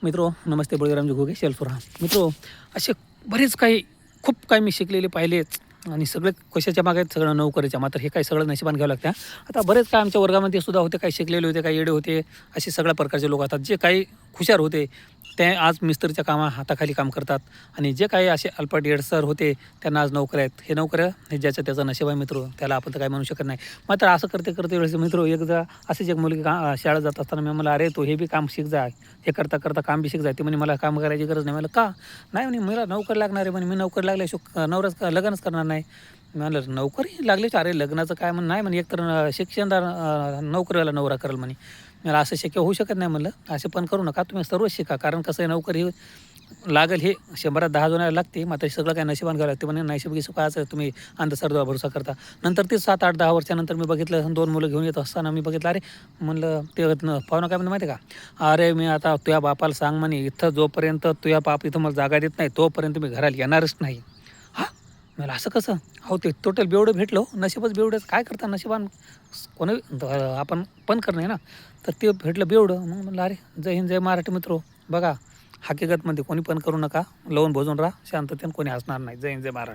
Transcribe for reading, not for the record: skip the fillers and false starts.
मित्रो नमस्ते. बळीरामजी घोगे शेलसुरा. मित्रो असे बरेच काही खूप काही मी शिकलेले पाहिलेत आणि सगळे कशाच्या मागे आहेत, सगळं नोकरीच्या. मात्र हे काही सगळं नशिबान घ्यावं लागतं. आता बरेच काय आमच्या वर्गामध्ये सुद्धा होते, काही शिकलेले होते, काही येडे होते, असे सगळ्या प्रकारचे लोक असतात. जे काही हुशार होते ते आज मिस्त्रीच्या हाताखाली काम करतात आणि जे काही असे अल्पट येडसर होते त्यांना आज नोकऱ्या आहेत. हे नोकऱ्या हे ज्याचं त्याचा नशीब आहे मित्र, त्याला आपण तर काही म्हणू शकत नाही. मात्र असं करते वेळेस मित्र एकदा अशीच एक मुलगी शाळेत जात असताना मी मला, अरे तो हे बी काम शिक जा, हे करता करता काम बी शिक जा. ती म्हणे मला काम करायची गरज नाही. मला का नाही म्हणे, मला नोकरी लागणार आहे म्हणे, मी नोकरी लागल्या नवराच लग्नच करणार नाही. मी म्हणलं नोकरी लागलीच, अरे लग्नाचं काय म्हण नाही म्हणे, एकतर शिक्षणदार नोकरीवाला नवरा करेल म्हणे. मला असं शक्य होऊ शकत नाही म्हणलं, असे पण करू नका, तुम्ही सर्वच शिका. कारण कसं आहे, नोकरी लागेल हे 100-10 जणांना लागते, मात्र सगळं काही नशिबान घ्यावं लागते. म्हणे नशिब सुखाचं तुम्ही अंधश्रद्धा भरोसा करता. नंतर ते 7-8-10 वर्षानंतर मी बघितलं, 2 मुलं घेऊन येत असताना मी बघितलं, अरे म्हणलं ते पाहुणा काय म्हणलं माहिती आहे का, अरे मी आता तुझ्या बापाला सांग म्हणे, इथं जोपर्यंत तुझ्या बाप इथं मला जागा देत नाही तोपर्यंत मी घराला येणारच नाही. हां, मला असं कसं, अहो ते टोटल बेवडं भेटलं, नशीबच बेवडंच. काय करता नशिबान कोणी आपण पण करणं आहे ना. तर ते भेटलं बेवडं. मग म्हणलं अरे जय हिंद जय महाराष्ट्र मित्रो. बघा हकीकतमध्ये कोणी पण करू नका, लावून भोजून राहा शांततेने, कोणी हसणार नाही. जय हिंद जय महाराष्ट्र.